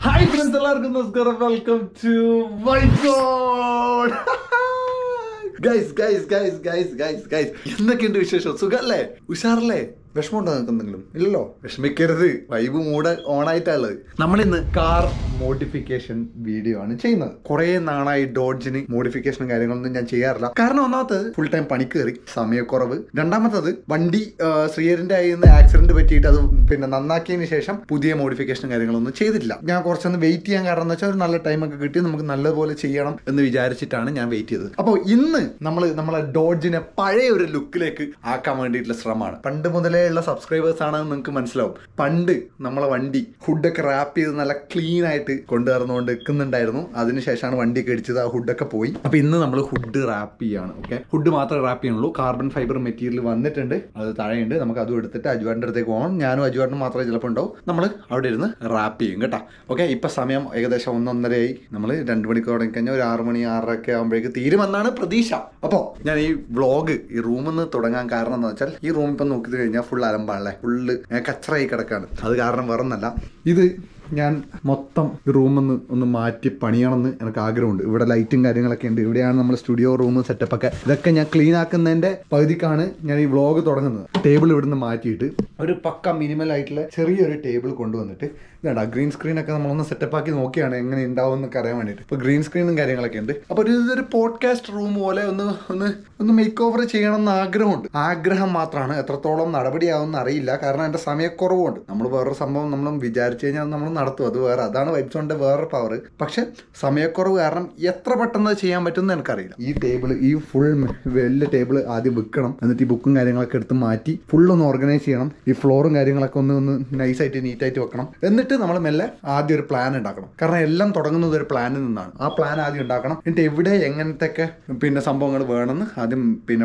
Hi friends, എല്ലാവർക്കും നമസ്കാരം. Welcome to വൈബ്സോൺ. Guys എന്തൊക്കെയുണ്ട് വിശേഷം? സുഖല്ലേ? ഉഷാറല്ലേ? വിഷമമുണ്ടോ നിങ്ങൾക്ക് എന്തെങ്കിലും? ഇല്ലല്ലോ, വിഷമിക്കരുത്. വൈബ് മൂഡ് ഓണായിട്ടുള്ളത്. നമ്മളിന്ന് കാർ മോഡിഫിക്കേഷൻ വീഡിയോ ആണ് ചെയ്യുന്നത്. കുറെ നാളായി ഡോഡ്ജിന് മോഡിഫിക്കേഷനും കാര്യങ്ങളൊന്നും ഞാൻ ചെയ്യാറില്ല. കാരണം ഒന്നാമത്തത് ഫുൾ ടൈം പണിക്ക് കയറി, സമയക്കുറവ്. രണ്ടാമത്തത് വണ്ടി ശ്രീയറിന്റെ കയ്യിൽ നിന്ന് ആക്സിഡന്റ് പറ്റിയിട്ട് അത് നന്നാക്കിയതിന് ശേഷം പുതിയ മോഡിഫിക്കേഷനും കാര്യങ്ങളൊന്നും ചെയ്തിട്ടില്ല. ഞാൻ കുറച്ചൊന്ന് വെയിറ്റ് ചെയ്യാൻ കാരണം എന്ന് വെച്ചാൽ ഒരു നല്ല ടൈമൊക്കെ കിട്ടി നമുക്ക് നല്ലപോലെ ചെയ്യണം എന്ന് വിചാരിച്ചിട്ടാണ് ഞാൻ വെയിറ്റ് ചെയ്തത്. അപ്പോൾ ഇന്ന് നമ്മളെ ഡോഡ്ജിനെ പഴയ ഒരു ലുക്കിലേക്ക് ആക്കാൻ വേണ്ടിയിട്ടുള്ള ശ്രമമാണ്. പണ്ട് മുതലേ ഉള്ള സബ്സ്ക്രൈബേഴ്സ് ആണെന്ന് നിങ്ങൾക്ക് മനസ്സിലാവും. പണ്ട് നമ്മളെ വണ്ടി ഹുഡൊക്കെ റാപ്പ് ചെയ്ത് നല്ല ക്ലീൻ ആയിട്ട് കൊണ്ടുവരുന്നതുകൊണ്ട് നിൽക്കുന്നുണ്ടായിരുന്നു. അതിനുശേഷമാണ് വണ്ടിയൊക്കെ അടിച്ചത്, ആ ഹുഡൊക്കെ പോയി. അപ്പൊ ഇന്ന് നമ്മൾ ഹുഡ് റാപ്പ് ചെയ്യാണ്. ഓക്കെ, ഹുഡ് മാത്രമേ റാപ്പ് ചെയ്യുള്ളൂ. കാർബൺ ഫൈബർ മെറ്റീരിയൽ വന്നിട്ടുണ്ട്, അത് താഴെയുണ്ട്. നമുക്ക് അതും എടുത്തിട്ട് അജുവാന്റെ അടുത്തേക്ക് പോകണം. ഞാനും അജുവാനും മാത്രമേ ചിലപ്പോൾ ഉണ്ടാവും. നമ്മൾ അവിടെ ഇരുന്ന് റാപ്പ് ചെയ്യും കേട്ടോ. ഓക്കെ, ഇപ്പൊ സമയം ഏകദേശം 1-1:30 നമ്മൾ 2 മണിക്ക് തുടങ്ങിക്കഴിഞ്ഞാൽ ഒരു 6 മണി 6:30 ആകുമ്പോഴേക്ക് തീരുമെന്നാണ് പ്രതീക്ഷ. അപ്പോൾ ഞാൻ ഈ വ്ളോഗ് ഈ റൂമിൽ നിന്ന് തുടങ്ങാൻ കാരണം എന്ന് വെച്ചാൽ ഈ റൂം ഇപ്പം നോക്കി കഴിഞ്ഞാൽ ഫുൾ അലമ്പാണല്ലേ, ഫുള്ള് കച്ചറായി കിടക്കാണ്. അത് കാരണം വേറൊന്നല്ല, ഇത് ഞാൻ മൊത്തം റൂമിൽ ഒന്ന് മാറ്റി പണിയണമെന്ന് എനിക്ക് ആഗ്രഹമുണ്ട്. ഇവിടെ ലൈറ്റും കാര്യങ്ങളൊക്കെ ഉണ്ട്. ഇവിടെയാണ് നമ്മൾ സ്റ്റുഡിയോ റൂം സെറ്റപ്പ് ഒക്കെ. ഇതൊക്കെ ഞാൻ ക്ലീൻ ആക്കുന്നതിന്റെ പകുതിക്കാണ് ഞാൻ ഈ വ്ളോഗ് തുടങ്ങുന്നത്. ടേബിൾ ഇവിടുന്ന് മാറ്റിയിട്ട് ഒരു പക്ക മിനിമൽ ആയിട്ടുള്ള ചെറിയൊരു ടേബിൾ കൊണ്ടുവന്നിട്ട് ഇതാ ഗ്രീൻ സ്ക്രീൻ ഒക്കെ നമ്മളൊന്ന് സെറ്റപ്പ് ആക്കി നോക്കിയാണ് എങ്ങനെ ഉണ്ടാവും എന്നൊക്കെ അറിയാൻ വേണ്ടിയിട്ട്. ഇപ്പോൾ ഗ്രീൻ സ്ക്രീനും കാര്യങ്ങളൊക്കെ ഉണ്ട്. അപ്പോൾ ഇതൊരു പോഡ്കാസ്റ്റ് റൂം പോലെ ഒന്ന് മേക്ക് ഓവർ ചെയ്യണമെന്ന് ആഗ്രഹമുണ്ട്. ആഗ്രഹം മാത്രമാണ്, എത്രത്തോളം നടപടിയാവുമെന്ന് അറിയില്ല. കാരണം എൻ്റെ സമയക്കുറവുണ്ട്. നമ്മൾ വേറൊരു സംഭവം നമ്മൾ വിചാരിച്ചു കഴിഞ്ഞാൽ നമ്മൾ നടത്തും, അത് വേറെ. അതാണ് വൈബ്സോണിന്റെ വേറൊരു പവർ. പക്ഷെ സമയക്കുറവ് കാരണം എത്ര പെട്ടെന്ന് ചെയ്യാൻ പറ്റുമെന്ന് എനിക്കറിയില്ല. ഈ ടേബിൾ, ഈ ഫുൾ വലിയ ടേബിൾ ആദ്യം വെക്കണം. എന്നിട്ട് ഈ ബുക്കും കാര്യങ്ങളൊക്കെ എടുത്ത് മാറ്റി ഫുള്ളൊന്ന് ഓർഗനൈസ് ചെയ്യണം. ഈ ഫ്ലോറും കാര്യങ്ങളൊക്കെ ഒന്ന് നൈസായിട്ട് നീറ്റായിട്ട് വെക്കണം. എന്നിട്ട് നമ്മൾ മെല്ലെ ആദ്യം ഒരു പ്ലാൻ ഉണ്ടാക്കണം. കാരണം എല്ലാം തുടങ്ങുന്നത് ഒരു പ്ലാനിൽ നിന്നാണ്. ആ പ്ലാൻ ആദ്യം ഉണ്ടാക്കണം. എന്നിട്ട് എവിടെ എങ്ങനത്തെ സംഭവങ്ങൾ വേണമെന്ന് ആദ്യം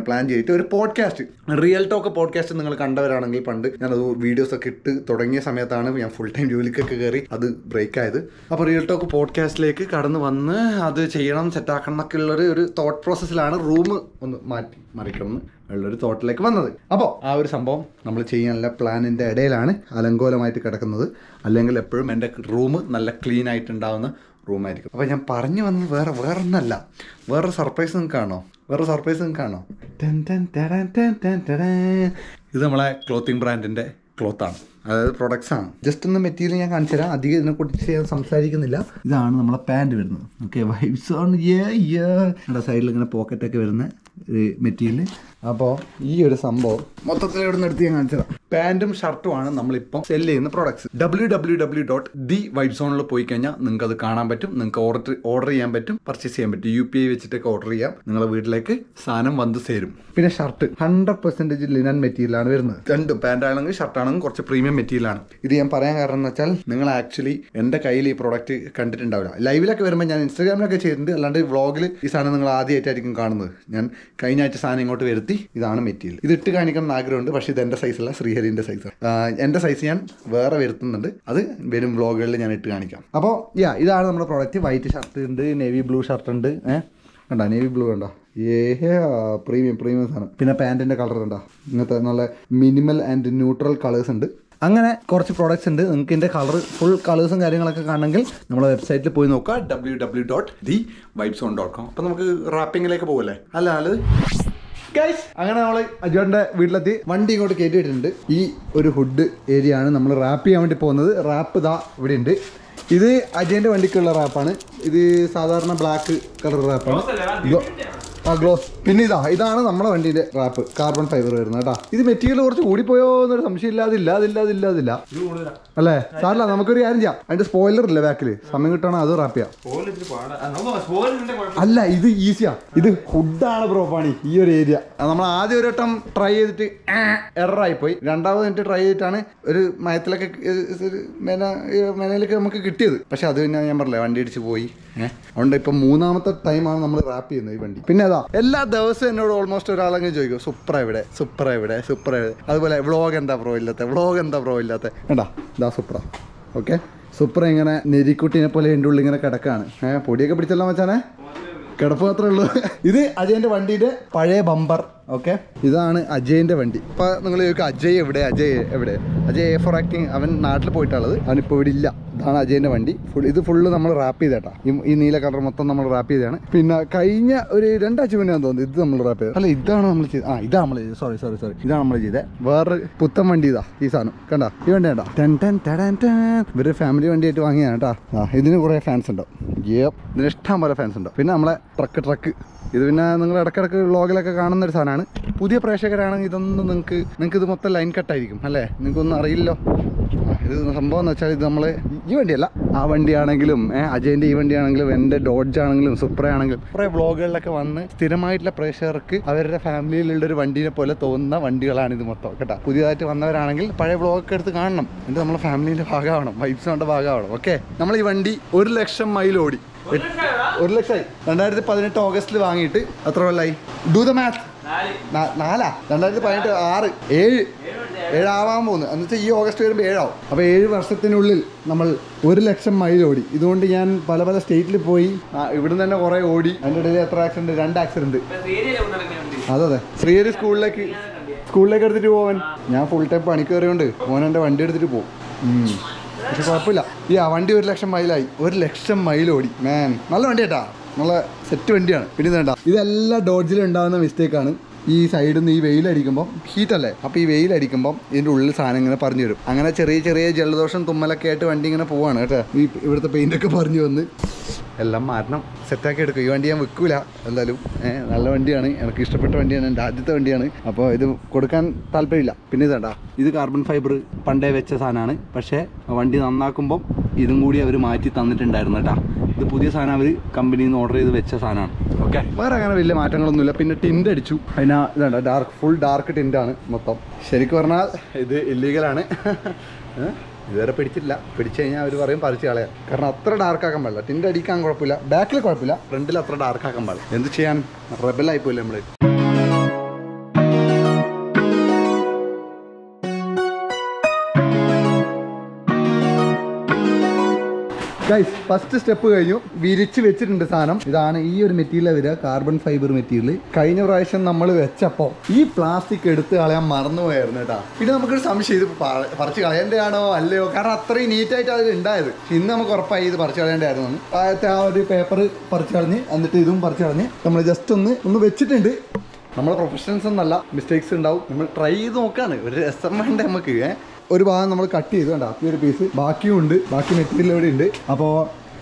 പ്ലാൻ ചെയ്തിട്ട് ഒരു പോഡ്കാസ്റ്റ്, റിയൽ ടോക്ക് പോഡ്കാസ്റ്റ് നിങ്ങൾ കണ്ടവരാണെങ്കിൽ പണ്ട് ഞാനത് വീഡിയോസ് ഒക്കെ ഇട്ട് തുടങ്ങിയ സമയത്താണ് ഞാൻ ഫുൾ ടൈം ജോലിക്കൊക്കെ കയറി അത് ബ്രേക്ക് ആയത്. അപ്പോൾ റിയൽ ടോക്ക് പോഡ്കാസ്റ്റിലേക്ക് കടന്നു വന്ന് അത് ചെയ്യണം, സെറ്റാക്കണം എന്നൊക്കെ ഉള്ളൊരു തോട്ട് പ്രോസസ്സിലാണ് റൂം ഒന്ന് മാറ്റി മറിക്കണം ഉള്ളൊരു തോട്ടിലേക്ക് വന്നത്. അപ്പോൾ ആ ഒരു സംഭവം നമ്മൾ ചെയ്യാനുള്ള പ്ലാനിൻ്റെ ഇടയിലാണ് അലങ്കോലമായിട്ട് കിടക്കുന്നത്. അല്ലെങ്കിൽ എപ്പോഴും എൻ്റെ റൂം നല്ല ക്ലീൻ ആയിട്ടുണ്ടാവുന്ന റൂമായിരിക്കും. അപ്പോൾ ഞാൻ പറഞ്ഞു വന്നത് വേറൊന്നല്ല, വേറൊരു സർപ്രൈസ് നിങ്ങൾക്ക് കാണോ? ഇത് നമ്മളെ ക്ലോത്തിങ് ബ്രാൻഡിൻ്റെ ക്ലോത്താണ്, അതായത് പ്രൊഡക്ട്സ് ആണ്. ജസ്റ്റ് ഒന്ന് മെറ്റീരിയൽ ഞാൻ കാണിച്ചു തരാം. അധികം ഇതിനെക്കുറിച്ച് ഞാൻ സംസാരിക്കുന്നില്ല. ഇതാണ് നമ്മളെ പാൻറ് വരുന്നത്. ഓക്കെ, വൈബ്സോൺ സൈഡിൽ ഇങ്ങനെ പോക്കറ്റൊക്കെ വരുന്ന മെറ്റീരിയൽ. അപ്പോൾ ഈ ഒരു സംഭവം മൊത്തത്തിൽ ഇവിടെ നിന്ന് എടുത്ത് ഞാൻ കാണിച്ചതാണ്. പാൻറ്റും ഷർട്ടുമാണ് നമ്മളിപ്പം സെല് ചെയ്യുന്ന പ്രോഡക്ട്സ്. www.thevibezone പോയി കഴിഞ്ഞാൽ നിങ്ങൾക്ക് അത് കാണാൻ പറ്റും. നിങ്ങൾക്ക് ഓർഡർ ചെയ്യാൻ പറ്റും, പർച്ചേസ് ചെയ്യാൻ പറ്റും. UPI വെച്ചിട്ടൊക്കെ ഓർഡർ ചെയ്യാം. നിങ്ങളുടെ വീട്ടിലേക്ക് സാധനം വന്ന് ചേരും. പിന്നെ ഷർട്ട് 100% ലിനൻ മെറ്റീരിയലാണ് വരുന്നത്. രണ്ടും പാൻറ്റാണെങ്കിൽ ഷർട്ടാണെങ്കിൽ കുറച്ച് പ്രീമിയം മെറ്റീരിയലാണ്. ഇത് ഞാൻ പറയാൻ കാരണം എന്ന് വെച്ചാൽ നിങ്ങൾ ആക്ച്വലി എൻ്റെ കയ്യിൽ ഈ പ്രോഡക്റ്റ് കണ്ടിട്ടുണ്ടാവില്ല. ലൈവിലൊക്കെ വരുമ്പോൾ ഞാൻ ഇൻസ്റ്റാഗ്രാമിലൊക്കെ ചെയ്തിട്ടുണ്ട്. അല്ലാണ്ട് വ്ളോഗിൽ ഈ സാധനം നിങ്ങൾ ആദ്യമായിട്ടായിരിക്കും കാണുന്നത്. ഞാൻ കഴിഞ്ഞ ആഴ്ച സാധനം ഇങ്ങോട്ട് വരുത്തി. ഇതാണ് മെറ്റീരിയൽ. ഇത് ഇട്ട് കാണിക്കണം എന്ന് ആഗ്രഹമുണ്ട്. പക്ഷേ ഇത് എൻ്റെ സൈസല്ല, ശ്രീഹരിൻ്റെ സൈസ്. എൻ്റെ സൈസ് ഞാൻ വേറെ വരുത്തുന്നുണ്ട്. അത് വരും വ്ളോഗുകളിൽ ഞാൻ ഇട്ട് കാണിക്കാം. അപ്പോൾ ഇതാണ് നമ്മുടെ പ്രോഡക്റ്റ്. വൈറ്റ് ഷർട്ട് ഉണ്ട്, നേവി ബ്ലൂ ഷർട്ട് ഉണ്ട്. കണ്ടോ, നേവി ബ്ലൂ കണ്ടോ? പ്രീമിയം സാധനം. പിന്നെ പാൻറ്റിൻ്റെ കളർ കണ്ടോ? ഇങ്ങനത്തെ നല്ല മിനിമൽ ആൻഡ് ന്യൂട്രൽ കളേഴ്സ് ഉണ്ട്. അങ്ങനെ കുറച്ച് പ്രോഡക്റ്റ്സ് ഉണ്ട്. നിങ്ങൾക്ക് ഇതിൻ്റെ ഫുൾ കളേഴ്സും കാര്യങ്ങളൊക്കെ കാണണമെങ്കിൽ നമ്മുടെ വെബ്സൈറ്റിൽ പോയി നോക്കുക, www.thevibezone.com. അപ്പോൾ നമുക്ക് റാപ്പിങ്ങിലേക്ക് പോകല്ലേ? അല്ല ഗൈസ്, അങ്ങനെ നമ്മൾ അജുവാന്റെ വീട്ടിലെത്തി. വണ്ടി ഇങ്ങോട്ട് കയറ്റിയിട്ടുണ്ട്. ഈ ഒരു ഹുഡ് ഏരിയ ആണ് നമ്മൾ റാപ്പ് ചെയ്യാൻ വേണ്ടി പോകുന്നത്. റാപ്പ് ഇതാ ഇവിടെ ഉണ്ട്. ഇത് അജയൻ്റെ വണ്ടിക്കുള്ള റാപ്പാണ്. ഇത് സാധാരണ ബ്ലാക്ക് കളർ റാപ്പാണ്. ഗ്ലോസ്. പിന്നെ ഇതാണ് നമ്മുടെ വണ്ടീൻ്റെ റാപ്പ്, കാർബൺ ഫൈബർ വരുന്നത് കേട്ടോ. ഇത് മെറ്റീരിയൽ കുറച്ച് കൂടിപ്പോയോ എന്നൊരു സംശയം ഇല്ലാതില്ല അല്ലേ? സാറില്ല, നമുക്കൊരു കാര്യം ചെയ്യാം. അതിന്റെ സ്പോയിലർ ഇല്ല ബാക്കിൽ, സമയം കിട്ടണം അത് റാപ്പ് ചെയ്യാം. അല്ല, ഇത് ഈസിയാ. ഇത് ഹുഡാണ് ബ്രോ പണി. ഈ ഒരു ഏരിയ നമ്മൾ ആദ്യം ഒരു വട്ടം ട്രൈ ചെയ്തിട്ട് എററായിപ്പോയി. രണ്ടാമത് ട്രൈ ചെയ്തിട്ടാണ് ഒരു മയത്തിലൊക്കെ മെനയിലൊക്കെ നമുക്ക് കിട്ടിയത്. പക്ഷെ അത് പിന്നെ ഞാൻ പറഞ്ഞില്ലേ, വണ്ടി അടിച്ച് പോയി. അതുകൊണ്ട് ഇപ്പം 3ാമത്തെ ടൈമാണ് നമ്മൾ റാപ്പ് ചെയ്യുന്നത് ഈ വണ്ടി. പിന്നെ എല്ലാ ദിവസവും എന്നോട് ഓൾമോസ്റ്റ് ഒരാളെങ്കിലും ചോദിക്കും, സൂപ്പർ എവിടെ. അതുപോലെ വ്ളോഗ് എന്താ ബ്രോ ഇല്ലാത്ത വേണ്ട, ഇതാ സൂപ്പറാ. ഓക്കെ, സൂപ്പർ ഇങ്ങനെ നെരിക്കുട്ടിനെ പോലെ എൻ്റെ ഉള്ളിൽ ഇങ്ങനെ കിടക്കാണ്. പൊടിയൊക്കെ പിടിച്ചെല്ലാം വെച്ചാണേ, കിടപ്പ് മാത്രമേ ഉള്ളൂ. ഇത് അജയൻ്റെ വണ്ടിയുടെ പഴയ ബമ്പർ ഓക്കെ, ഇതാണ് അജയിൻ്റെ വണ്ടി. ഇപ്പോൾ നിങ്ങൾ അജയ് എവിടെ, അജയ് A for ആക്ടിങ് അവൻ നാട്ടിൽ പോയിട്ടുള്ളത്, അവനിപ്പോൾ ഇവിടെ ഇല്ല. ഇതാണ് അജയൻ്റെ വണ്ടി. ഇത് ഫുള്ള് നമ്മൾ റാപ്പ് ചെയ്തേട്ടാ. ഈ നീല കളർ മൊത്തം നമ്മൾ റാപ്പ് ചെയ്തതാണ്. പിന്നെ കഴിഞ്ഞ ഒരു 2 ആഴ്ച മുന്നേ തോന്നുന്നു ഇത് നമ്മൾ റാപ്പ് ചെയ്തത്. അല്ല, ഇതാണ് നമ്മൾ ചെയ്തത്. ഇതാണ് നമ്മൾ ചെയ്തത്. സോറി, ഇതാണ് നമ്മൾ ചെയ്തത്. വേറെ പുത്തൻ വണ്ടി ഇതാ, ഈ സാധനം കണ്ടാ, ഈ വണ്ടി കേട്ടാ. ഇവര് ഫാമിലി വണ്ടിയായിട്ട് വാങ്ങിയാണ് കേട്ടാ. ഇതിന് കുറേ ഫാൻസ് ഉണ്ടാവും. ഇതിന് ഇഷ്ടം പോലെ ഫാൻസ് ഉണ്ടാവും. പിന്നെ നമ്മളെ ട്രക്ക് ഇത് പിന്നെ നിങ്ങൾ ഇടയ്ക്കിടയ്ക്ക് വ്ളോഗിലൊക്കെ കാണുന്ന ഒരു സാധനമാണ്. പുതിയ പ്രേക്ഷകരാണെങ്കിൽ ഇതൊന്നും നിങ്ങൾക്ക് ഇത് മൊത്തം ലൈൻ കട്ടായിരിക്കും അല്ലേ, നിങ്ങൾക്കൊന്നും അറിയില്ലോ. ഇത് സംഭവം എന്ന് വെച്ചാൽ ഇത് നമ്മൾ ഈ വണ്ടിയല്ല, ആ വണ്ടിയാണെങ്കിലും അജയൻ്റെ ഈ വണ്ടിയാണെങ്കിലും എൻ്റെ ഡോഡ്ജ് ആണെങ്കിലും സുപ്ര ആണെങ്കിലും കുറേ വ്ളോഗുകളിലൊക്കെ വന്ന് സ്ഥിരമായിട്ടുള്ള പ്രേക്ഷകർക്ക് അവരുടെ ഫാമിലിയിലുള്ളൊരു വണ്ടീനെ പോലെ തോന്നുന്ന വണ്ടികളാണ് ഇത് മൊത്തം കേട്ടോ. പുതിയതായിട്ട് വന്നവരാണെങ്കിൽ പഴയ വ്ളോഗൊക്കെ എടുത്ത് കാണണം, എന്നിട്ട് നമ്മളെ ഫാമിലീൻ്റെ ഭാഗമാവണം, വൈബ്സിൻ്റെ ഭാഗമാവണം. ഓക്കെ, നമ്മൾ ഈ വണ്ടി 1,00,000 മൈൽ ഓടി. 1 ലക്ഷമായി. 2018 ഓഗസ്റ്റിൽ വാങ്ങിയിട്ട് എത്ര കൊല്ലായി? Do the math. 4 2018 6 7 ആവാൻ പോകുന്നു. എന്ന് വെച്ചാൽ ഈ ഓഗസ്റ്റ് വരുമ്പോൾ 7 ആവും. അപ്പോൾ 7 വർഷത്തിനുള്ളിൽ നമ്മൾ 1,00,000 മൈൽ ഓടി. ഇതുകൊണ്ട് ഞാൻ പല സ്റ്റേറ്റിൽ പോയി, ഇവിടുന്ന് തന്നെ കുറേ ഓടി. അതിൻ്റെ ഇടയിൽ എത്ര ആക്സിഡൻറ്റ്? 2 ആക്സിഡൻറ്റ്. അതെ, ശ്രീഹരി സ്കൂളിലേക്ക് എടുത്തിട്ട് പോവാൻ. ഞാൻ ഫുൾ ടൈം പണിക്ക് കയറിയോണ്ട് മോൻ എൻ്റെ വണ്ടി എടുത്തിട്ട് പോകും. പക്ഷെ കുഴപ്പമില്ല. വണ്ടി 1,00,000 മൈലായി. 1,00,000 മൈൽ ഓടി. മാൻ, നല്ല വണ്ടി കേട്ടാ, നല്ല സെറ്റ് വണ്ടിയാണ്. പിന്നെ ഇതേണ്ട, ഇതെല്ലാം ഡോഡ്ജിൽ ഉണ്ടാകുന്ന മിസ്റ്റേക്കാണ്. ഈ സൈഡിൽ നിന്ന് ഈ വെയിലടിക്കുമ്പോൾ ഹീറ്റല്ലേ, അപ്പോൾ ഈ വെയിലടിക്കുമ്പോൾ ഇതിൻ്റെ ഉള്ളിൽ സാധനം ഇങ്ങനെ പറഞ്ഞു വരും. അങ്ങനെ ചെറിയ ജലദോഷം തുമ്മലൊക്കെ ആയിട്ട് വണ്ടി ഇങ്ങനെ പോവാണ് കേട്ടോ. ഇവിടുത്തെ പെയിൻ്റൊക്കെ പറഞ്ഞു വന്ന് എല്ലാം മാറ്റണം, സെറ്റാക്കി എടുക്കും. ഈ വണ്ടി ഞാൻ വെക്കൂല എന്തായാലും. നല്ല വണ്ടിയാണ്, എനിക്ക് ഇഷ്ടപ്പെട്ട വണ്ടിയാണ്, എൻ്റെ ആദ്യത്തെ വണ്ടിയാണ്. അപ്പോൾ ഇത് കൊടുക്കാൻ താല്പര്യമില്ല. പിന്നെ ഇതേണ്ട, ഇത് കാർബൺ ഫൈബർ പണ്ടേ വെച്ച സാധനമാണ്. പക്ഷേ വണ്ടി നന്നാക്കുമ്പം ഇതും കൂടി അവർ മാറ്റി തന്നിട്ടുണ്ടായിരുന്നു കേട്ടോ. ഇത് പുതിയ സാധനം അവർ കമ്പനിയിൽ നിന്ന് ഓർഡർ ചെയ്ത് വെച്ച സാധനമാണ്. ഓക്കെ, വേറെ അങ്ങനെ വലിയ മാറ്റങ്ങളൊന്നുമില്ല. പിന്നെ ടിൻ്റ് അടിച്ചു. ഇതേണ്ട, ഫുൾ ഡാർക്ക് ടിൻ്റാണ് മൊത്തം. ശരിക്കും പറഞ്ഞാൽ ഇത് ഇല്ലീഗലാണ്. ഇതുവരെ പിടിച്ചിട്ടില്ല. പിടിച്ചു കഴിഞ്ഞാൽ അവർ പറയും പറിച്ച് കളയാം. കാരണം അത്ര ഡാർക്കാക്കാൻ പാടില്ല. ടിൻ്റ് അടിക്കാൻ കുഴപ്പമില്ല, ബാക്കിൽ കുഴപ്പമില്ല, ഫ്രണ്ടിൽ അത്ര ഡാർക്കാക്കാൻ പാടില്ല. എന്ത് ചെയ്യാൻ, റെബലായിപ്പോയില്ലേ നമ്മൾ. ഗൈസ്, ഫസ്റ്റ് സ്റ്റെപ്പ് കഴിഞ്ഞു. വിരിച്ച് വെച്ചിട്ടുണ്ട് സാധനം. ഇതാണ് ഈ ഒരു മെറ്റീരിയൽ വരിക, കാർബൺ ഫൈബർ മെറ്റീരിയൽ. കഴിഞ്ഞ പ്രാവശ്യം നമ്മൾ വെച്ചപ്പോൾ ഈ പ്ലാസ്റ്റിക് എടുത്ത് കളയാൻ മറന്നുപോയായിരുന്നു കേട്ടോ. പിന്നെ നമുക്കൊരു സംശയം, ഇത് പറിച്ച് കളയേണ്ടതാണോ അല്ലയോ, കാരണം അത്രയും നീറ്റായിട്ട് അതിൽ ഉണ്ടായത്. ഇന്ന് നമുക്ക് ഉറപ്പായി ഇത് പറിച്ച് കളയേണ്ടതായിരുന്നു. ആദ്യത്തെ ആ ഒരു പേപ്പർ പറിച്ച് കളഞ്ഞ്, എന്നിട്ട് ഇതും പറിച്ച് കളഞ്ഞ് നമ്മൾ ജസ്റ്റ് ഒന്ന് വെച്ചിട്ടുണ്ട്. നമ്മൾ പ്രൊഫഷണൽസ് ഒന്നല്ല, മിസ്റ്റേക്സ് ഉണ്ടാവും. നമ്മൾ ട്രൈ ചെയ്ത് നോക്കാണ്, ഒരു രസം വേണ്ട നമുക്ക്. ഒരു ഭാഗം നമ്മൾ കട്ട് ചെയ്ത് കണ്ട, ഈ ഒരു പീസ് ബാക്കിയും ഉണ്ട്, ബാക്കി മെറ്റീരിയൽ ഇവിടെ ഉണ്ട്. അപ്പോൾ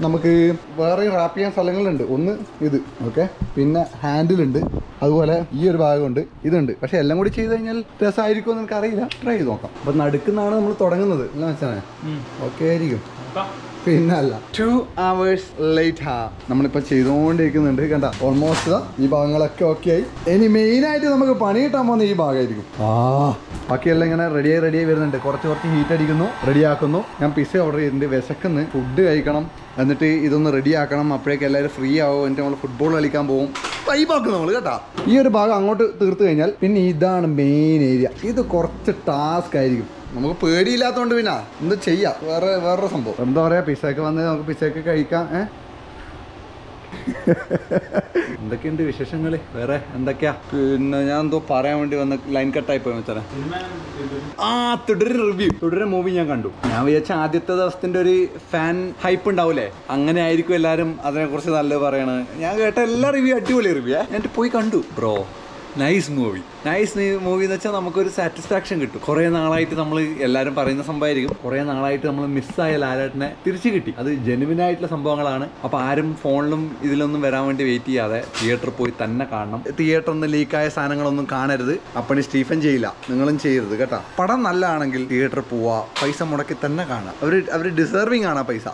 നമുക്ക് വേറെയും റാപ്പ് ചെയ്യാൻ സ്ഥലങ്ങളുണ്ട്. ഒന്ന് ഇത്, ഓക്കെ, പിന്നെ ഹാൻഡിലുണ്ട്, അതുപോലെ ഈ ഒരു ഭാഗമുണ്ട്, ഇതുണ്ട്. പക്ഷെ എല്ലാം കൂടി ചെയ്ത് കഴിഞ്ഞാൽ രസമായിരിക്കുമെന്ന് എനിക്കറിയില്ല. ട്രൈ ചെയ്ത് നോക്കാം. അപ്പം നടുക്കുന്നാണ് നമ്മൾ തുടങ്ങുന്നത്, അല്ല മനസ്സിലാണേ? ഓക്കെ ആയിരിക്കും. പിന്നെ അല്ല, 2 hours ലേറ്റ് നമ്മളിപ്പോൾ ചെയ്തുകൊണ്ടിരിക്കുന്നുണ്ട്. കണ്ട, ഓൾമോസ്റ്റ് ഈ ഭാഗങ്ങളൊക്കെ ഓക്കെ ആയി. ഇനി മെയിനായിട്ട് നമുക്ക് പണി കിട്ടാൻ പോകുന്ന ഈ ഭാഗമായിരിക്കും. ബാക്കിയെല്ലാം ഇങ്ങനെ റെഡിയായി വരുന്നുണ്ട്. കുറച്ച് ഹീറ്റ് അടിക്കുന്നു, റെഡിയാക്കുന്നു. ഞാൻ പിസ്സ ഓർഡർ ചെയ്തിട്ടുണ്ട്, വിശക്കുന്ന്, ഫുഡ് കഴിക്കണം. എന്നിട്ട് ഇതൊന്ന് റെഡിയാക്കണം. അപ്പോഴേക്കും എല്ലാവരും ഫ്രീ ആവും. എന്നിട്ട് നമ്മൾ ഫുട്ബോൾ കളിക്കാൻ പോകും. വൈബാക്കും നമ്മൾ കേട്ടോ. ഈ ഒരു ഭാഗം അങ്ങോട്ട് തീർത്ത് കഴിഞ്ഞാൽ പിന്നെ ഇതാണ് മെയിൻ ഏരിയ. ഇത് കുറച്ച് ടാസ്ക് ആയിരിക്കും. നമുക്ക് പേടിയില്ലാത്തതുകൊണ്ട് പിന്നെ എന്ത് ചെയ്യാം, വേറൊരു സംഭവം. എന്താ പറയുക, പിസ്സയൊക്കെ വന്ന് നമുക്ക് പിസ്സയൊക്കെ കഴിക്കാം. എന്തൊക്കെയുണ്ട് വിശേഷങ്ങൾ? വേറെ എന്തൊക്കെയാ? പിന്നെ ഞാൻ എന്തോ പറയാൻ വേണ്ടി വന്ന ലൈൻ കട്ടായി പോയി വെച്ചാൽ തുടരെ മൂവി ഞാൻ കണ്ടു. ഞാൻ വിചാരിച്ച ആദ്യത്തെ ദിവസത്തിന്റെ ഒരു ഫാൻ ഹൈപ്പ് ഉണ്ടാവൂലേ, അങ്ങനെ ആയിരിക്കും എല്ലാവരും അതിനെ കുറിച്ച് നല്ലത് പറയണത്. ഞാൻ കേട്ട എല്ലാ റിവ്യൂ അടിപൊളി റിവ്യൂ. എന്നിട്ട് പോയി കണ്ടു. ബ്രോ, നൈസ് മൂവി എന്ന് വെച്ചാൽ നമുക്കൊരു സാറ്റിസ്ഫാക്ഷൻ കിട്ടും. കുറേ നാളായിട്ട് നമ്മൾ എല്ലാവരും പറയുന്ന സംഭവമായിരിക്കും, കുറേ നാളായിട്ട് നമ്മൾ മിസ്സായ ലാലേട്ടനെ തിരിച്ചു കിട്ടി. അത് ജെനുവിനായിട്ടുള്ള സംഭവങ്ങളാണ്. അപ്പോൾ ആരും ഫോണിലും ഇതിലൊന്നും വരാൻ വേണ്ടി വെയിറ്റ് ചെയ്യാതെ തിയേറ്ററിൽ പോയി തന്നെ കാണണം. തിയേറ്ററിൽ നിന്ന് ലീക്കായ സാധനങ്ങളൊന്നും കാണരുത്. അപ്പണി സ്റ്റീഫൻ ചെയ്യില്ല, നിങ്ങളും ചെയ്യരുത് കേട്ടോ. പടം നല്ലതാണെങ്കിൽ തിയേറ്ററിൽ പോവാ, പൈസ മുടക്കി തന്നെ കാണാം. അവർ ഡിസേർവിങ് ആണ് ആ പൈസ.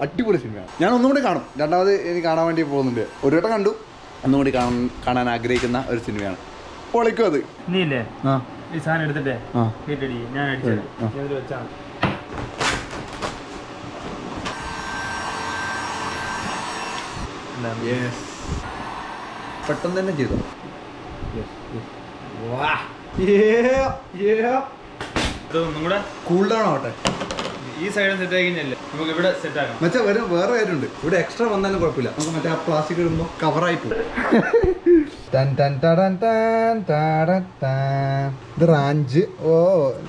അടിപൊളി സിനിമയാണ്. ഞാൻ ഒന്നുകൂടി കാണും. രണ്ടാമത് എനിക്ക് കാണാൻ വേണ്ടി പോകുന്നുണ്ട്. ഒരു വട്ടം കണ്ടു, ഒന്നുകൂടി കാണാൻ ആഗ്രഹിക്കുന്ന ഒരു സിനിമയാണ്. പൊളിക്കും അത്. നീല്ലേ ഈ സാധനം എടുത്തിട്ടേ ഞാൻ അടിച്ചത് വെച്ചാണ്. പെട്ടെന്ന് തന്നെ ചെയ്തു. ഒന്നും കൂടെ കൂൾ ഡൗൺ ആവട്ടെ. ഈ സൈഡും സെറ്റ് ആയി കഴിഞ്ഞല്ലേ നമുക്ക് ഇവിടെ സെറ്റ് ആക്കാം. മറ്റേ വേറെ കാര്യമുണ്ട്. ഇവിടെ എക്സ്ട്രാ വന്നാലും കുഴപ്പമില്ല. നമുക്ക് മറ്റേ ആ പ്ലാസ്റ്റിക് ഇടുമ്പോൾ കവറായി പോകും. ഇത് റാഞ്ച്. ഓ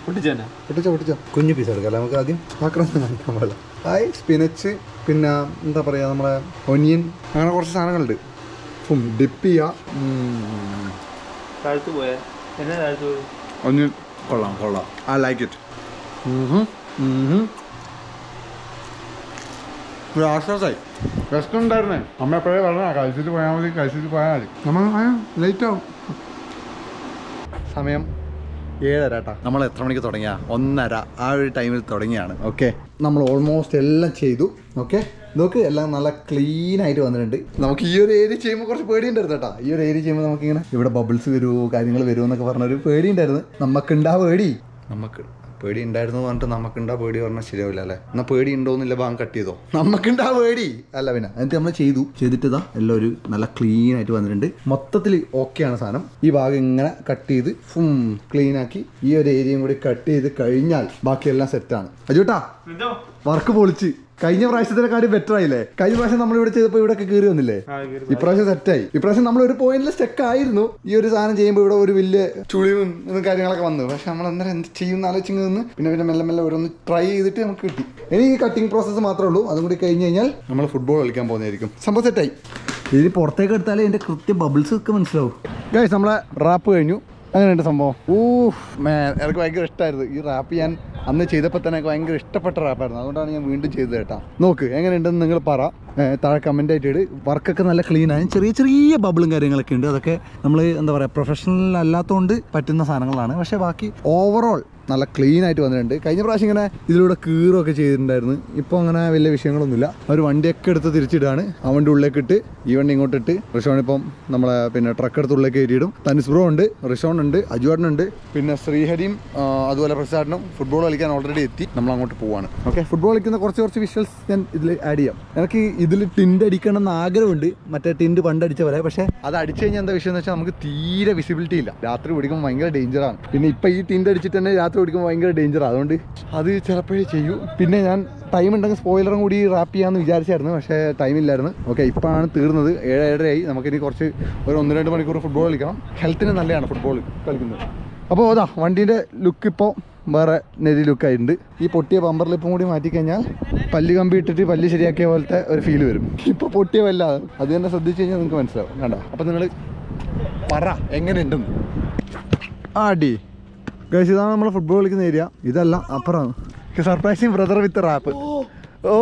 പൊട്ടിച്ചേനെ പൊട്ടിച്ചോ. കുഞ്ഞു പീസ് എടുക്കാം നമുക്ക് ആദ്യം. ആക്രമണം കാണിക്കാൻ പാടില്ല. ഹായ് സ്പിനച്ച്, പിന്നെ എന്താ പറയുക നമ്മളെ ഒനിയൻ, അങ്ങനെ കുറച്ച് സാധനങ്ങളുണ്ട്. ഡിപ്പ് ചെയ്യുക. താഴ്ത്തു പോയാ എന്നെ താഴ്ത്തു പോയി. ഒനിയൻ കൊള്ളാം. I like it. ഒരു ആശ്വാസമായി. റെസ്റ്റ് ഉണ്ടായിരുന്നേ. അമ്മ എപ്പോഴേ പറഞ്ഞാൽ കഴിച്ചിട്ട് പോയാൽ മതി. നമ്മൾ ലേറ്റ് ആവും. സമയം 7:30 കേട്ടോ. നമ്മൾ എത്ര മണിക്ക് തുടങ്ങിയ? 1:30 ആ ഒരു ടൈമിൽ തുടങ്ങിയാണ്. ഓക്കെ, നമ്മൾ ഓൾമോസ്റ്റ് എല്ലാം ചെയ്തു. ഓക്കെ, നോക്ക് എല്ലാം നല്ല ക്ലീൻ ആയിട്ട് വന്നിട്ടുണ്ട്. നമുക്ക് ഈ ഒരു ഏരിയ ചെയ്യുമ്പോൾ കുറച്ച് പേടിയുണ്ടായിരുന്നു കേട്ടോ. ഈ ഒരു ഏരിയ ചെയ്യുമ്പോൾ നമുക്കിങ്ങനെ ഇവിടെ ബബിൾസ് വരുമോ കാര്യങ്ങൾ വരുമോ എന്നൊക്കെ പറഞ്ഞൊരു പേടിയുണ്ടായിരുന്നു. നമുക്ക് പേടി ഉണ്ടായിരുന്നു പറഞ്ഞിട്ട് നമുക്കുണ്ടാ പേടി പറഞ്ഞാൽ ശരിയാവില്ല അല്ലേ? എന്നാൽ പേടി ഉണ്ടോന്നില്ല ഭാഗം കട്ട് ചെയ്തോ. നമുക്കുണ്ടാ പേടി അല്ല പിന്നെ. എന്നിട്ട് നമ്മൾ ചെയ്തിട്ട് ഇതാ എല്ലാം ഒരു നല്ല ക്ലീൻ ആയിട്ട് വന്നിട്ടുണ്ട്. മൊത്തത്തിൽ ഓക്കെയാണ് സാധനം. ഈ ഭാഗം ഇങ്ങനെ കട്ട് ചെയ്ത് ക്ലീൻ ആക്കി ഈ ഒരു ഏരിയയും കൂടി കട്ട് ചെയ്ത് കഴിഞ്ഞാൽ ബാക്കിയെല്ലാം സെറ്റാണ്. അജൂട്ടാ വർക്ക് പൊളിച്ച്. കഴിഞ്ഞ പ്രാവശ്യത്തിനെക്കാട്ടി ബെറ്റർ ആയില്ലേ? കഴിഞ്ഞ പ്രാവശ്യം നമ്മളിവിടെ ചെയ്തപ്പോൾ ഇവിടെയൊക്കെ കയറി വന്നില്ലേ? ഇപ്രാവശ്യം സെറ്റായി. ഇപ്രാവശ്യം നമ്മൾ ഒരു പോയിന്റിൽ സ്റ്റക്ക് ആയിരുന്നു. ഈ ഒരു സാധനം ചെയ്യുമ്പോൾ ഇവിടെ ഒരു വലിയ ചുളിവും കാര്യങ്ങളൊക്കെ വന്നു. പക്ഷെ നമ്മൾ അന്നേരം എന്ത് ചെയ്യുന്ന ആലോചിച്ച് നിന്ന് പിന്നെ മെല്ലെ ഓരോന്ന് ട്രൈ ചെയ്തിട്ട് നമുക്ക് കിട്ടി. ഇനി ഈ കട്ടിങ് പ്രോസസ്സ് മാത്രമേ ഉള്ളൂ. അതും കൂടി കഴിഞ്ഞ് കഴിഞ്ഞാൽ നമ്മൾ ഫുട്ബോൾ കളിക്കാൻ പോകുന്നതായിരിക്കും. സംഭവം സെറ്റായി. ഇതിന് പുറത്തേക്ക് എടുത്താലേ എൻ്റെ കൃത്യം ബബിൾസ് ഒക്കെ മനസ്സിലാവും. ഗൈസ്, നമ്മളെ റാപ്പ് കഴിഞ്ഞു. അങ്ങനെയുണ്ട് സംഭവം. എനിക്ക് ഭയങ്കര ഇഷ്ടമായിരുന്നു ഈ റാപ്പ്. ഞാൻ അന്ന് ചെയ്തപ്പോൾ തന്നെ എനിക്ക് ഭയങ്കര ഇഷ്ടപ്പെട്ട റാപ്പായിരുന്നു. അതുകൊണ്ടാണ് ഞാൻ വീണ്ടും ചെയ്തത് കേട്ടോ. നോക്ക് എങ്ങനെയുണ്ടെന്ന് നിങ്ങൾ പറ. താഴെ കമൻ്റ് ആയിട്ട് ഇട്. വർക്കൊക്കെ നല്ല ക്ലീനാണ്. ചെറിയ ബബിളും കാര്യങ്ങളൊക്കെ ഉണ്ട്. അതൊക്കെ നമ്മൾ എന്താ പറയുക പ്രൊഫഷണൽ അല്ലാത്തതുകൊണ്ട് പറ്റുന്ന സാധനങ്ങളാണ്. പക്ഷേ ബാക്കി ഓവറോൾ നല്ല ക്ലീൻ ആയിട്ട് വന്നിട്ടുണ്ട്. കഴിഞ്ഞ പ്രാവശ്യം ഇങ്ങനെ ഇതിലൂടെ കീറൊക്കെ ചെയ്തിട്ടുണ്ടായിരുന്നു. ഇപ്പോൾ അങ്ങനെ വലിയ വിഷയങ്ങളൊന്നുമില്ല. അവർ വണ്ടിയൊക്കെ എടുത്ത് തിരിച്ചിടാണ്. ആ വണ്ടി ഉള്ളിലേക്ക് ഇട്ട് ഈ വണ്ടി ഇങ്ങോട്ട് ഇട്ട് റിഷോൺ ഇപ്പം നമ്മളെ പിന്നെ ട്രക്ക് എടുത്ത് ഉള്ളിലേക്ക് കയറ്റിയിടും. തനിസ് ബ്രോ ഉണ്ട്, റിഷോൺ ഉണ്ട്, അജുവാടനുണ്ട്, പിന്നെ ശ്രീഹരിയും അതുപോലെ പ്രസാദനും ഫുട്ബോൾ കളിക്കാൻ ഓൾറെഡി എത്തി. നമ്മൾ അങ്ങോട്ട് പോവാണ്. ഓക്കെ, ഫുട്ബോൾ കളിക്കുന്ന കുറച്ച് വിഷ്വൽസ് ഞാൻ ഇതിൽ ആഡ് ചെയ്യാം. എനിക്ക് ഇതിൽ ടിൻഡ് അടിക്കണം എന്ന് ആഗ്രഹമുണ്ട്. മറ്റേ ടിൻഡ് പണ്ടടിച്ച പോലെ. പക്ഷേ അത് അടിച്ചു കഴിഞ്ഞാൽ എന്താ വിഷയം എന്ന് വെച്ചാൽ നമുക്ക് തീരെ വിസിബിലിറ്റി ഇല്ല. രാത്രി ഓടിക്കുമ്പോൾ ഭയങ്കര ഡേഞ്ചറാണ്. പിന്നെ ഇപ്പം ഈ ടിൻഡ് അടിച്ചിട്ട് തന്നെ രാത്രി ഓടിക്കുമ്പോൾ ഭയങ്കര ഡേഞ്ചറാണ്. അതുകൊണ്ട് അത് ചിലപ്പോഴേ ചെയ്യൂ. പിന്നെ ഞാൻ ടൈം ഉണ്ടെങ്കിൽ സ്പോയിലറും കൂടി റാപ്പ് ചെയ്യാമെന്ന് വിചാരിച്ചായിരുന്നു. പക്ഷേ ടൈമില്ലായിരുന്നു. ഓക്കെ, ഇപ്പോഴാണ് തീർന്നത്. 7:30 നമുക്കിനി കുറച്ച് ഒരു 1-2 മണിക്കൂർ ഫുട്ബോൾ കളിക്കണം. ഹെൽത്തിന് നല്ലതാണ് ഫുട്ബോൾ കളിക്കുന്നത്. അപ്പോൾ അതാ വണ്ടീൻ്റെ ലുക്ക് ഇപ്പോൾ വേറെ നെരി ലുക്കായിട്ടുണ്ട്. ഈ പൊട്ടിയ ബമ്പർ ലിപ്പും കൂടി മാറ്റിക്കഴിഞ്ഞാൽ പല്ല് കമ്പി ഇട്ടിട്ട് പല്ല് ശരിയാക്കിയ പോലത്തെ ഒരു ഫീല് വരും. ഇപ്പോൾ പൊട്ടിയ പല്ല. അത് തന്നെ ശ്രദ്ധിച്ച് കഴിഞ്ഞാൽ നിങ്ങൾക്ക് മനസ്സിലാവും. കണ്ടോ? അപ്പോൾ നിങ്ങൾ പറ എങ്ങനെയുണ്ടെന്ന്. ആടി ഗൈസ്, ഇതാണ് നമ്മൾ ഫുട്ബോൾ കളിക്കുന്ന ഏരിയ. ഇതല്ല അപ്പുറമാണ്. സർപ്രൈസിങ് ബ്രദർ വിത്ത് റാപ്പ്. ഓ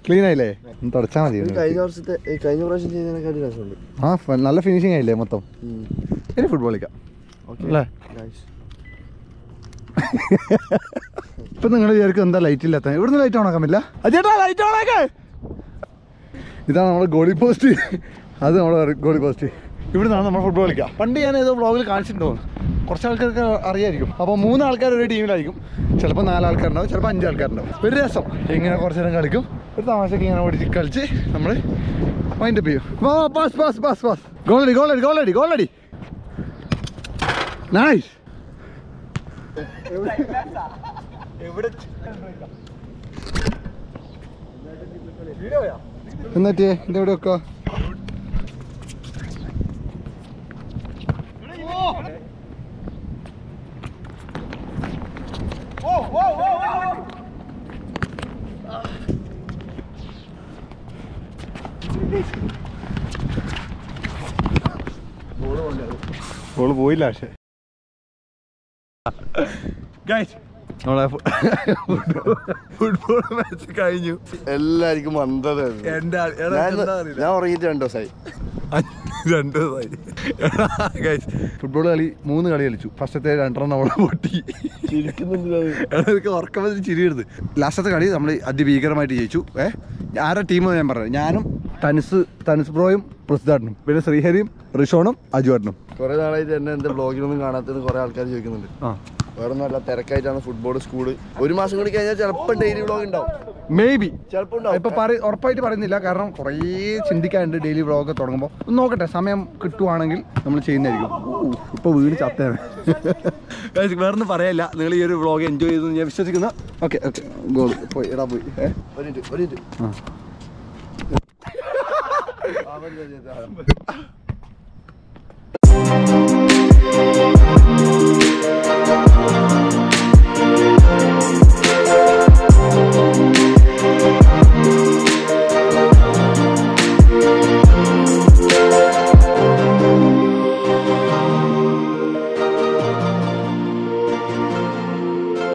ക്ലീൻ ആയില്ലേ? തുടച്ചാൽ മതി. കഴിഞ്ഞ പ്രാവശ്യം ചെയ്തതിനെക്കാട്ടി രസമുണ്ട്. നല്ല ഫിനിഷിങ് ആയില്ലേ മൊത്തം? ഇനി ഫുട്ബോൾ കളിക്കാം അല്ലേ? ഇപ്പൊ നിങ്ങൾ വിചാരിക്കും എന്താ ലൈറ്റ് ഇല്ലാത്ത? ഇവിടുന്ന് ലൈറ്റ് ഓണാക്കാൻ പറ്റില്ല. അജേട്ടാ ലൈറ്റ് ഓണാക്കേ. ഇതാണ് നമ്മുടെ ഗോളി പോസ്റ്റ്. അത് നമ്മുടെ ഗോളി പോസ്റ്റ്. ഇവിടുന്നാണ് നമ്മൾ ഫുട്ബോൾ കളിക്കുക. പണ്ട് ഞാൻ ഏതോ വ്ളോഗിൽ കാണിച്ചിട്ടുണ്ടോ? കുറച്ച് ആൾക്കാർക്ക് അറിയായിരിക്കും. അപ്പോൾ 3 ആൾക്കാർ ഒരു ടീമിലായിരിക്കും. ചിലപ്പോൾ 4 ആൾക്കാരുണ്ടാവും, ചിലപ്പോൾ 5 ആൾക്കാരുണ്ടാവും. ഒരു രസം ഇങ്ങനെ കുറച്ച് നേരം കളിക്കും. ഒരു തമാശക്ക് ഇങ്ങനെ ഓടിച്ച് കളിച്ച് നമ്മൾ മൈൻഡ് അപ്പ് ചെയ്യും. പാസ് ഗോളടി നൈസ്. എന്നിട്ടേ ഇതെവിടെ വെക്കുക? ബോള് പോയില്ല. പക്ഷേ നമ്മളെ ഫുട്ബോൾ മാച്ച് കഴിഞ്ഞു. എല്ലാവർക്കും മന്ദത. ഞാൻ ഉറങ്ങിയിട്ട് 2 ദിവസമായി. 2 ദിവസമായി. ഫുട്ബോൾ കളി 3 കളി കളിച്ചു. ഫസ്റ്റത്തെ 2 നമ്മളെ പൊട്ടി. ഉറക്കം വന്നിട്ട് ചിരിയെടുത്ത്. ലാസ്റ്റത്തെ കളി നമ്മൾ അതിഭീകരമായിട്ട് ജയിച്ചു. ആരുടെ ടീം ഞാൻ പറഞ്ഞു? ഞാനും തനിസ് ബ്രോയും പ്രസിദ്ധാട്ടനും പിന്നെ ശ്രീഹരിയും റിഷോണും അജുവാട്ടനും. കുറെ നാളായിട്ട് എന്നെ എന്റെ ബ്ലോഗിലൊന്നും കാണാത്തത് കുറെ ആൾക്കാർ ചോദിക്കുന്നുണ്ട്. വേറെ ഒന്നും അല്ല, തിരക്കായിട്ടാണ് ഫുട്ബോൾ സ്കൂള്. 1 മാസം കൂടി കഴിഞ്ഞാൽ ചിലപ്പോൾ ഡെയിലി വ്ളോഗ് ഉണ്ടാവും. മേ ബി ചിലപ്പോൾ ഇപ്പൊ ഉറപ്പായിട്ട് പറയുന്നില്ല. കാരണം കുറേ ചിന്തിക്കാനുണ്ട് ഡെയിലി വ്ളോഗ് തുടങ്ങുമ്പോൾ. ഒന്ന് നോക്കട്ടെ, സമയം കിട്ടുവാണെങ്കിൽ നമ്മൾ ചെയ്യുന്നതായിരിക്കും. ഇപ്പോൾ വീട് ചത്തേനെ. വേറൊന്നും പറയാനില്ല. നിങ്ങൾ ഈ ഒരു വ്ളോഗ് എൻജോയ് ചെയ്തു ഞാൻ വിശ്വസിക്കുന്നു. ഓക്കെ ഗോൾ പോയി ഇടാ പോയി. ഒരു